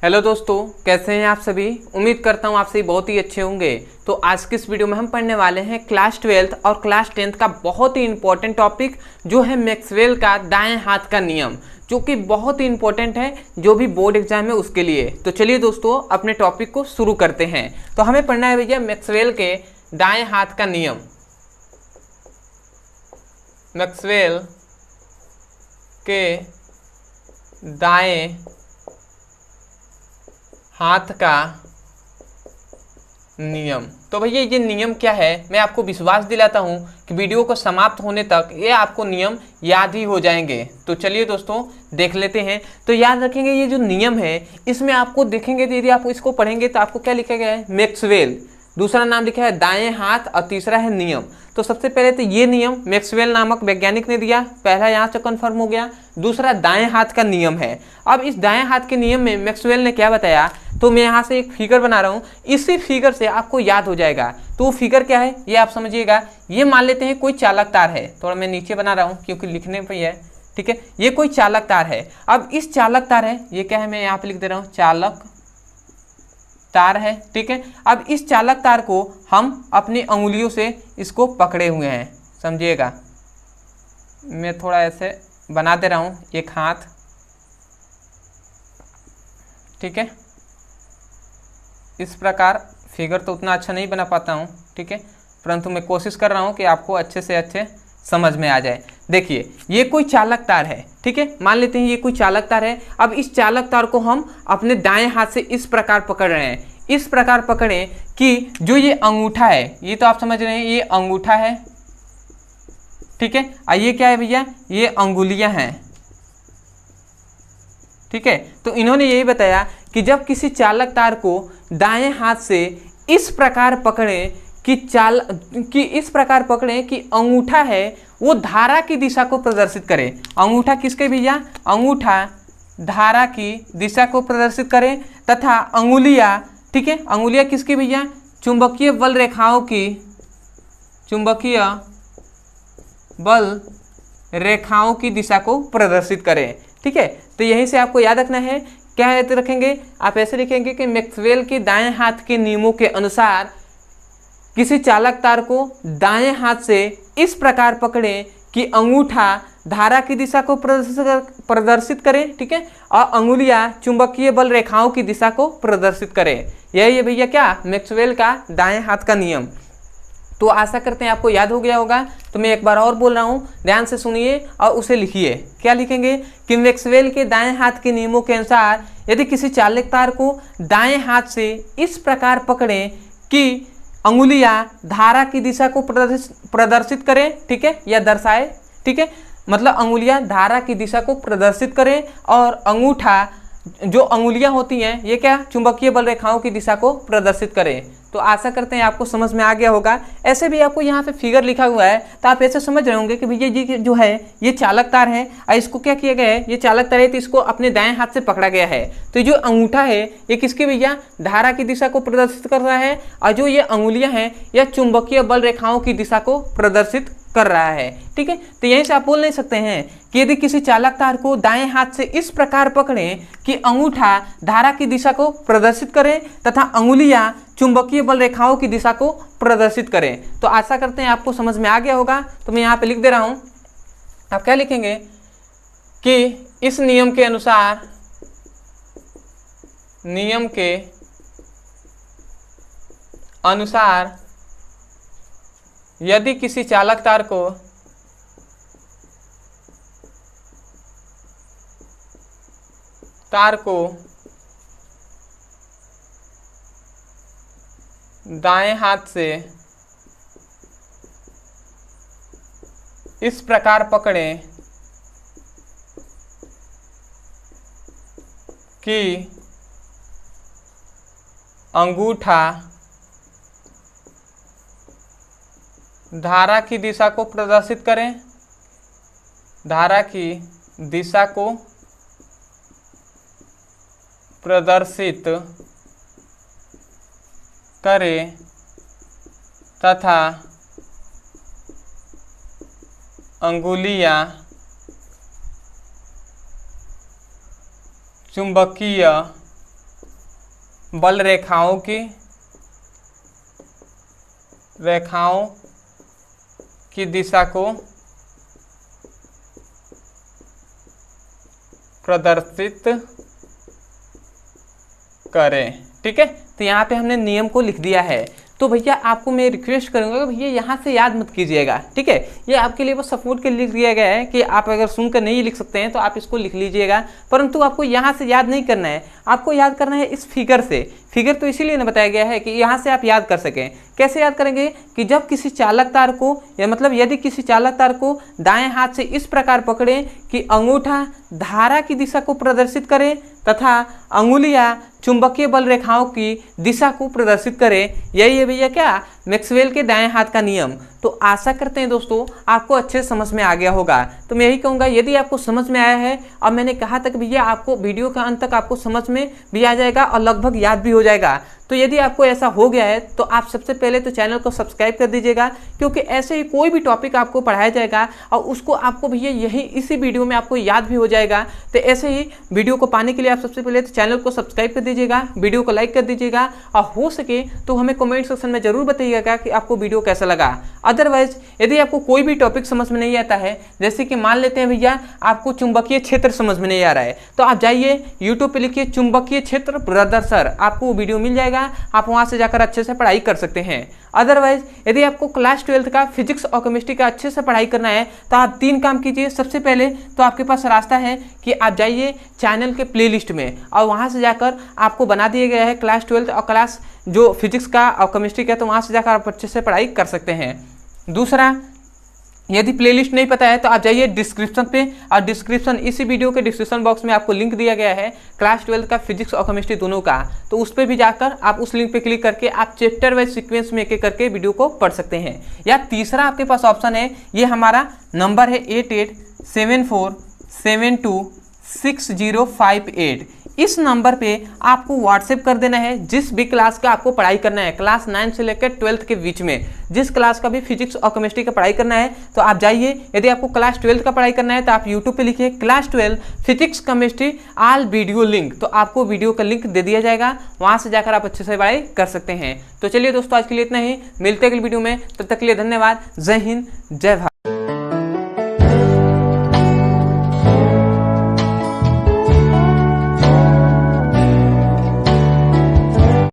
Hello दोस्तों, कैसे हैं आप सभी। उम्मीद करता हूं आप सभी बहुत ही अच्छे होंगे। तो आज की इस वीडियो में हम पढ़ने वाले हैं क्लास 12th और क्लास 10th का बहुत ही इंपॉर्टेंट टॉपिक जो है मैक्सवेल का दाएं हाथ का नियम, जो कि बहुत ही इंपॉर्टेंट है जो भी बोर्ड एग्जाम है उसके लिए। तो चलिए दोस्तों अपने टॉपिक को शुरू करते हैं। तो हमें पढ़ना है भैया मैक्सवेल के दाएं हाथ का नियम। मैक्सवेल के दाएं हाथ का नियम। तो भैया ये नियम क्या है, मैं आपको विश्वास दिलाता हूं कि वीडियो को समाप्त होने तक ये आपको नियम याद ही हो जाएंगे। तो चलिए दोस्तों देख लेते हैं। तो याद रखेंगे ये जो नियम है इसमें आपको देखेंगे, यदि आप इसको पढ़ेंगे तो आपको क्या लिखा गया है, मैक्सवेल, दूसरा नाम लिखा है दाएं हाथ और तीसरा है नियम। तो सबसे पहले तो ये नियम मैक्सवेल नामक वैज्ञानिक ने दिया, पहला यहाँ से कंफर्म हो गया। दूसरा दाएं हाथ का नियम है। अब इस दाएं हाथ के नियम में मैक्सवेल ने क्या बताया, तो मैं यहाँ से एक फिगर बना रहा हूँ, इसी फिगर से आपको याद हो जाएगा। तो वो फिगर क्या है ये आप समझिएगा। ये मान लेते हैं कोई चालक तार है, थोड़ा मैं नीचे बना रहा हूँ क्योंकि लिखने पर है, ठीक है। ये कोई चालक तार है। अब इस चालक तार है, ये क्या है मैं यहाँ पे लिख दे रहा हूँ, चालक तार है, ठीक है। अब इस चालक तार को हम अपनी अंगुलियों से इसको पकड़े हुए हैं, समझिएगा। मैं थोड़ा ऐसे बना दे रहा हूँ एक हाथ, ठीक है। इस प्रकार फिगर तो उतना अच्छा नहीं बना पाता हूँ, ठीक है, परंतु मैं कोशिश कर रहा हूँ कि आपको अच्छे से अच्छे समझ में आ जाए। देखिए ये कोई चालक तार है, ठीक है, मान लेते हैं ये कोई चालक तार है। अब इस चालक तार को हम अपने दाएं हाथ से इस प्रकार पकड़ रहे हैं, इस प्रकार पकड़ें कि जो ये अंगूठा है, ये तो आप समझ रहे हैं ये अंगूठा है, ठीक है, और ये क्या है भैया, ये अंगुलियां हैं, ठीक है। तो इन्होंने यही बताया कि जब किसी चालक तार को दाएं हाथ से इस प्रकार पकड़ें कि इस प्रकार पकड़ें कि अंगूठा है वो धारा की दिशा को प्रदर्शित करे। अंगूठा किसके भैया, अंगूठा धारा की दिशा को प्रदर्शित करे, तथा अंगुलियां, ठीक है, अंगुलियां किसकी भैया, चुंबकीय बल रेखाओं की, चुंबकीय बल रेखाओं की दिशा को प्रदर्शित करें, ठीक है। तो यहीं से आपको याद रखना है, क्या याद रखेंगे आप, ऐसे लिखेंगे कि मैक्सवेल के दाएं हाथ के नियमों के अनुसार किसी चालक तार को दाएं हाथ से इस प्रकार पकड़ें कि अंगूठा धारा की दिशा को प्रदर्शित करें, ठीक है, और अंगुलियां चुंबकीय बल रेखाओं की दिशा को प्रदर्शित करें। यही है भैया क्या, मैक्सवेल का दाएं हाथ का नियम। तो आशा करते हैं आपको याद हो गया होगा। तो मैं एक बार और बोल रहा हूँ, ध्यान से सुनिए और उसे लिखिए। क्या लिखेंगे कि मैक्सवेल के दाएं हाथ के नियमों के अनुसार यदि किसी चालक तार को दाएं हाथ से इस प्रकार पकड़ें कि अंगुलियां धारा की दिशा को प्रदर्शित करें, ठीक है, या दर्शाए, ठीक है, मतलब अंगुलियां धारा की दिशा को प्रदर्शित करें और अंगूठा, जो अंगुलियां होती हैं ये क्या, चुंबकीय बल रेखाओं की दिशा को प्रदर्शित करें। तो आशा करते हैं आपको समझ में आ गया होगा। ऐसे भी आपको यहाँ पे फिगर लिखा हुआ है तो आप ऐसे समझ रहे होंगे कि भैया जी जो है ये चालक तार है और इसको क्या किया गया है, ये चालक तार है तो इसको अपने दाएं हाथ से पकड़ा गया है। तो जो अंगूठा है ये किसकी भैया, धारा की दिशा को प्रदर्शित कर रहा है, और जो ये अंगुलियां हैं यह चुंबकीय बल रेखाओं की दिशा को प्रदर्शित कर रहा है, ठीक है। तो यहीं से आप बोल नहीं सकते हैं कि यदि किसी चालक तार को दाएं हाथ से इस प्रकार पकड़ें कि अंगूठा धारा की दिशा को प्रदर्शित करें तथा अंगुलियां चुंबकीय बल रेखाओं की दिशा को प्रदर्शित करें। तो आशा करते हैं आपको समझ में आ गया होगा। तो मैं यहाँ पे लिख दे रहा हूं, आप क्या लिखेंगे कि इस नियम के अनुसार, नियम के अनुसार यदि किसी चालक तार को दाएं हाथ से इस प्रकार पकड़ें कि अंगूठा धारा की दिशा को प्रदर्शित करें, धारा की दिशा को प्रदर्शित करें तथा अंगुलियां चुंबकीय बल रेखाओं की दिशा को प्रदर्शित करें। ठीक है, तो यहाँ पे हमने नियम को लिख दिया है। तो भैया आपको मैं रिक्वेस्ट करूंगा भैया यहाँ से याद मत कीजिएगा। ठीक है, ये आपके लिए वो सपोर्ट के लिए लिख दिया गया है कि आप अगर सुनकर नहीं लिख सकते हैं तो आप इसको लिख लीजिएगा, परंतु आपको यहाँ से याद नहीं करना है, आपको याद करना है इस फिगर से। फिगर तो इसीलिए ना बताया गया है कि यहाँ से आप याद कर सकें। कैसे याद करेंगे कि जब किसी चालक तार को या मतलब यदि किसी चालक तार को दाएं हाथ से इस प्रकार पकड़ें कि अंगूठा धारा की दिशा को प्रदर्शित करे तथा अंगुलियां चुंबकीय बल रेखाओं की दिशा को प्रदर्शित करें, यही है भैया क्या मैक्सवेल के दाएं हाथ का नियम। तो आशा करते हैं दोस्तों आपको अच्छे समझ में आ गया होगा। तो मैं यही कहूँगा यदि आपको समझ में आया है और मैंने कहा तक भैया आपको वीडियो का अंत तक आपको समझ में भी आ जाएगा और लगभग याद भी हो जाएगा। तो यदि आपको ऐसा हो गया है तो आप सबसे पहले तो चैनल को सब्सक्राइब कर दीजिएगा, क्योंकि ऐसे ही कोई भी टॉपिक आपको पढ़ाया जाएगा और उसको आपको भैया यही इसी वीडियो में आपको याद भी हो जाएगा। तो ऐसे ही वीडियो को पाने के लिए आप सबसे पहले तो चैनल को सब्सक्राइब कर दीजिएगा, वीडियो को लाइक कर दीजिएगा और हो सके तो हमें कमेंट सेक्शन में जरूर बताइएगा कि आपको वीडियो कैसा लगा। अदरवाइज यदि आपको कोई भी टॉपिक समझ में नहीं आता है, जैसे कि मान लेते हैं भैया आपको चुंबकीय क्षेत्र समझ में नहीं आ रहा है, तो आप जाइए यूट्यूब पे लिखिए चुंबकीय क्षेत्र ब्रदर सर, आपको वो वीडियो मिल जाएगा, आप वहां से जाकर अच्छे से पढ़ाई कर सकते हैं। अदरवाइज यदि आपको क्लास 12th का फिजिक्स और केमिस्ट्री का अच्छे से पढ़ाई करना है तो आप 3 काम कीजिए। सबसे पहले तो आपके पास रास्ता है कि आप जाइए चैनल के प्लेलिस्ट में और वहां से जाकर आपको बना दिया गया है क्लास 12th और क्लास जो फिजिक्स का और केमिस्ट्री का, तो वहां से जाकर आप अच्छे से पढ़ाई कर सकते हैं। दूसरा, यदि प्लेलिस्ट नहीं पता है तो आप जाइए डिस्क्रिप्शन पे, और डिस्क्रिप्शन इसी वीडियो के डिस्क्रिप्शन बॉक्स में आपको लिंक दिया गया है क्लास 12 का फिजिक्स और केमिस्ट्री दोनों का, तो उस पर भी जाकर आप उस लिंक पे क्लिक करके आप चैप्टर वाइज सीक्वेंस में एक एक करके वीडियो को पढ़ सकते हैं। या तीसरा आपके पास ऑप्शन है, ये हमारा नंबर है 8874726058। इस नंबर पे आपको व्हाट्सएप कर देना है जिस भी क्लास का आपको पढ़ाई करना है, क्लास 9 से लेकर 12th के बीच में जिस क्लास का भी फिजिक्स और केमिस्ट्री का पढ़ाई करना है तो आप जाइए। यदि आपको क्लास 12th का पढ़ाई करना है तो आप यूट्यूब पे लिखिए class 12 physics chemistry all video link, तो आपको वीडियो का लिंक दे दिया जाएगा, वहां से जाकर आप अच्छे से पढ़ाई कर सकते हैं। तो चलिए दोस्तों आज के लिए इतना ही, मिलते हैं अगली वीडियो में, तब तक के लिए धन्यवाद। जय हिंद, जय भारत।